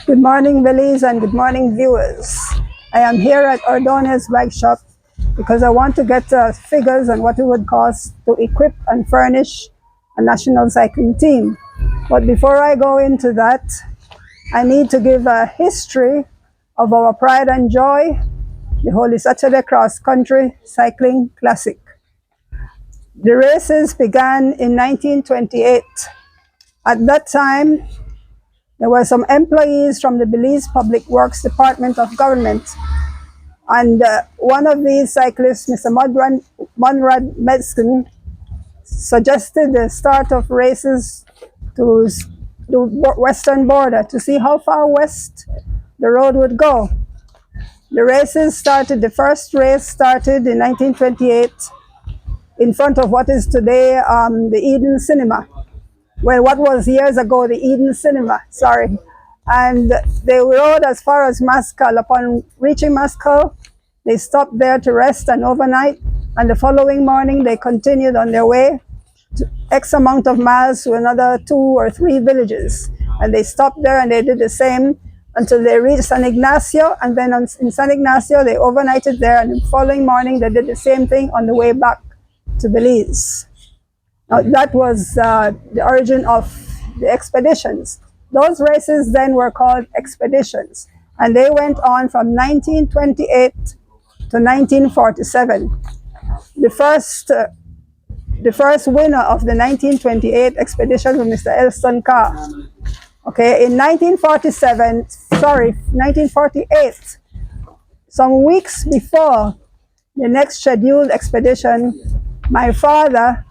Good morning, Belize, and good morning, viewers. I am here at Ordonez's bike shop because I want to get figures on what it would cost to equip and furnish a national cycling team. But before I go into that, I need to give a history of our pride and joy, the Holy Saturday Cross Country Cycling Classic. The races began in 1928. At that time, there were some employees from the Belize Public Works Department of Government. And one of these cyclists, Mr. Monrad Medskin, suggested the start of races to the western border to see how far west the road would go. The first race started in 1928 in front of what is today the Eden Cinema. Well, what was years ago the Eden Cinema, sorry. And they rode as far as Mascal. Upon reaching Mascal, they stopped there to rest and overnight. And the following morning, they continued on their way to X amount of miles to another 2 or 3 villages. And they stopped there and they did the same until they reached San Ignacio. And then in San Ignacio, they overnighted there. And the following morning, they did the same thing on the way back to Belize. Now, that was the origin of the expeditions. Those races then were called expeditions, and they went on from 1928 to 1947. The first winner of the 1928 expedition was Mr. Elston Carr. Okay, in 1948, some weeks before the next scheduled expedition, my father,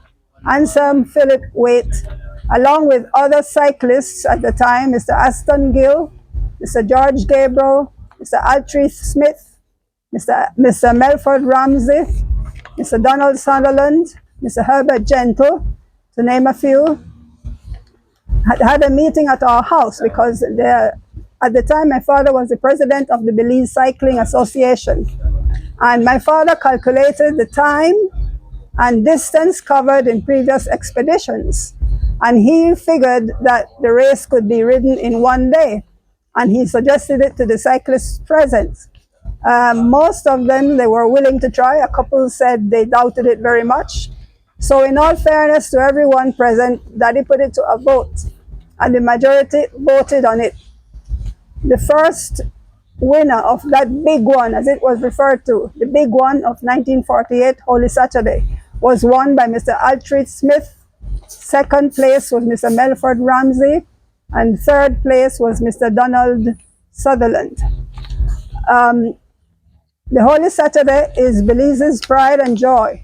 Anselm Philip WAIGHT, along with other cyclists at the time, Mr. Aston Gill, Mr. George Gabriel, Mr. Altrith Smith, Mr. Melford Ramsey, Mr. Donald Sunderland, Mr. Herbert Gentle, to name a few, had a meeting at our house because at the time my father was the president of the Belize Cycling Association. And my father calculated the time and distance covered in previous expeditions. And he figured that the race could be ridden in 1 day. And he suggested it to the cyclists present. Most of them, they were willing to try. A couple said they doubted it very much. So in all fairness to everyone present, Daddy put it to a vote. And the majority voted on it. The first winner of that big one, as it was referred to, the big one of 1948, Holy Saturday, was won by Mr. Altrith Smith. Second place was Mr. Melford Ramsey. And third place was Mr. Donald Sutherland. The Holy Saturday is Belize's pride and joy.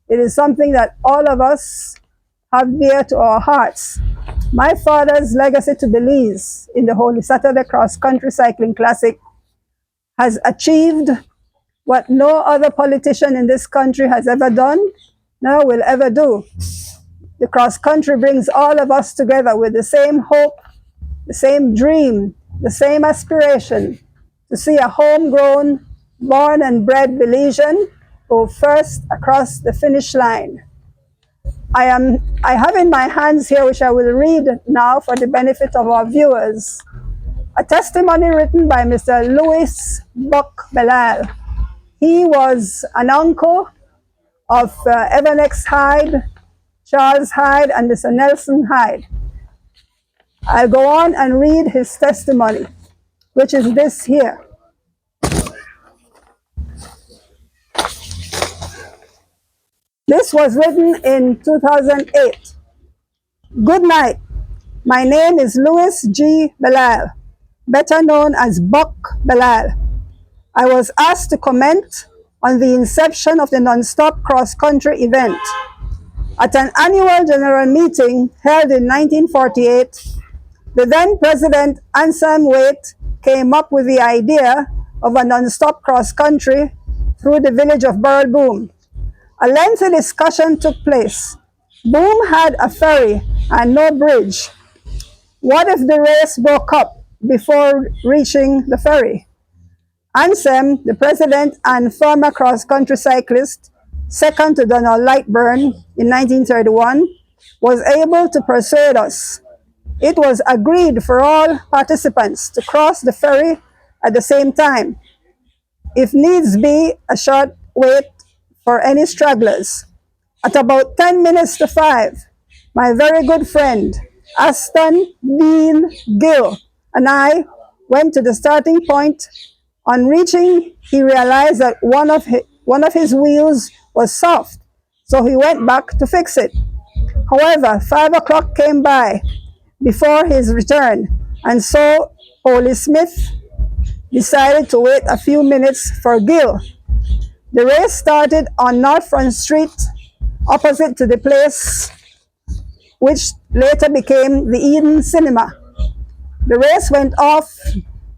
It is something that all of us have dear to our hearts. My father's legacy to Belize in the Holy Saturday Cross Country Cycling Classic has achieved what no other politician in this country has ever done, nor will ever do. The cross country brings all of us together with the same hope, the same dream, the same aspiration to see a homegrown, born and bred Belizean go first across the finish line. I have in my hands here, which I will read now for the benefit of our viewers, a testimony written by Mr. Louis Buck Belal. He was an uncle of Evan X. Hyde, Charles Hyde, and Mr. Nelson Hyde. I'll go on and read his testimony, which is this here. This was written in 2008. Good night. My name is Louis G. Belal, better known as Buck Belal. I was asked to comment on the inception of the non-stop cross-country event. At an annual general meeting held in 1948, the then President Anselm WAIGHT came up with the idea of a non-stop cross-country through the village of Burrell Boom. A lengthy discussion took place. Boom had a ferry and no bridge. What if the race broke up before reaching the ferry? Anselm, the president and former cross-country cyclist, second to Donald Lightburn in 1931, was able to persuade us It was agreed for all participants to cross the ferry at the same time, if needs be a short wait for any stragglers. At about 10 minutes to 5, my very good friend, Aston Dean Gill, and I went to the starting point. On reaching, he realized that one of his wheels was soft, so he went back to fix it. However, 5 o'clock came by before his return, and so Holy Smith decided to wait a few minutes for Gill. The race started on North Front Street, opposite to the place which later became the Eden Cinema. The race went off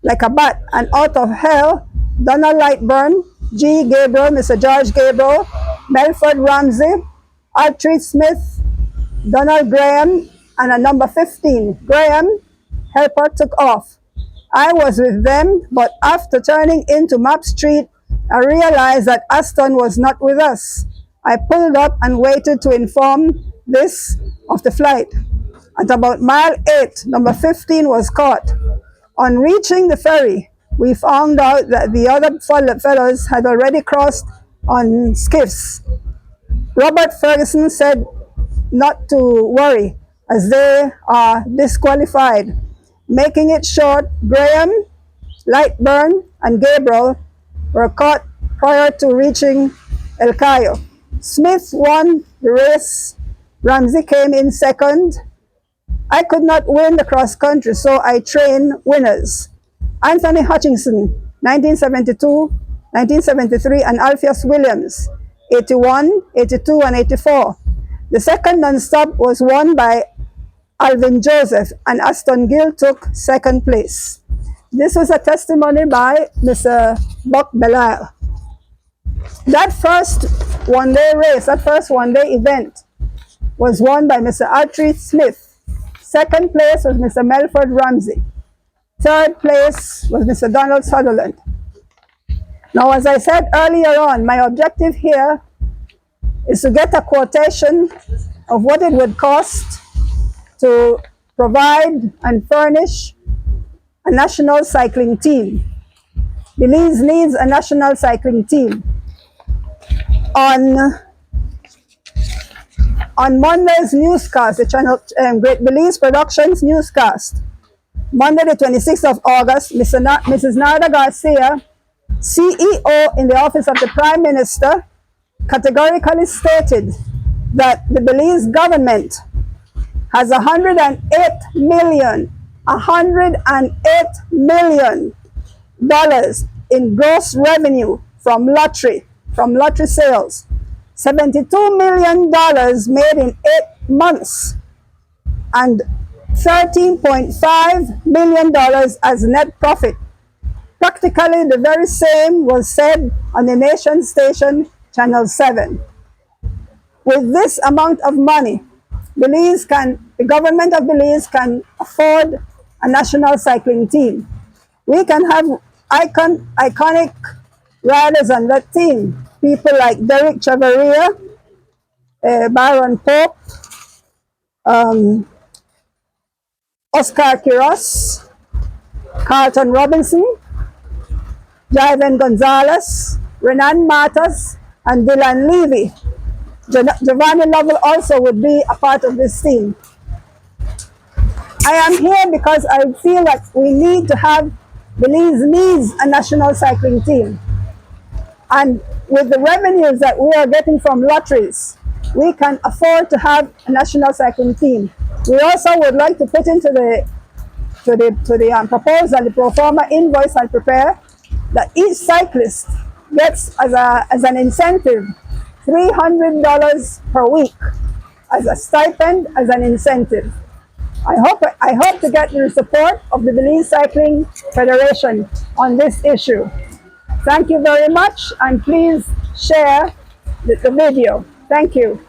like a bat, and out of hell, Donald Lightburn, G. Gabriel, Mr. George Gabriel, Melford Ramsey, Artreat Smith, Donald Graham, and a number 15, Graham Helper, took off. I was with them, but after turning into Map Street, I realized that Aston was not with us. I pulled up and waited to inform this of the flight. At about mile 8, number 15 was caught. On reaching the ferry, we found out that the other fellows had already crossed on skiffs. Robert Ferguson said not to worry, as they are disqualified. Making it short, Graham, Lightburn, and Gabriel were caught prior to reaching El Cayo. Smith won the race. Ramsey came in second. I could not win the cross country, so I trained winners. Anthony Hutchinson, 1972, 1973, and Alpheus Williams, 81, 82, and 84. The second non-stop was won by Alvin Joseph, and Aston Gill took second place. This was a testimony by Mr. Buck Belisle. That first one-day race, that first one-day event, was won by Mr. Artreat Smith. Second place was Mr. Melford Ramsey. Third place was Mr. Donald Sutherland. Now, as I said earlier on, my objective here is to get a quotation of what it would cost to provide and furnish a national cycling team. Belize needs a national cycling team. On Monday's newscast, the channel Great Belize Productions newscast, Monday the 26th of August, Mrs. Narda Garcia, CEO in the office of the Prime Minister, categorically stated that the Belize government has $108 million in gross revenue from lottery sales. $72 million made in 8 months, and $13.5 million as net profit. Practically the very same was said on the nation station, Channel 7. With this amount of money, the government of Belize can afford a national cycling team. We can have iconic riders on that team. People like Derek Chavarria, Byron Pope, Oscar Quiros, Carlton Robinson, Jaiven Gonzalez, Renan Matas, and Dylan Levy. Giovanni Lovell also would be a part of this team. I am here because I feel that Belize needs a national cycling team. And with the revenues that we are getting from lotteries, we can afford to have a national cycling team. We also would like to put into the proposal, the pro forma invoice and prepare, that each cyclist gets as an incentive $300 per week as a stipend, as an incentive. I hope to get the support of the Belize Cycling Federation on this issue. Thank you very much, and please share the video. Thank you.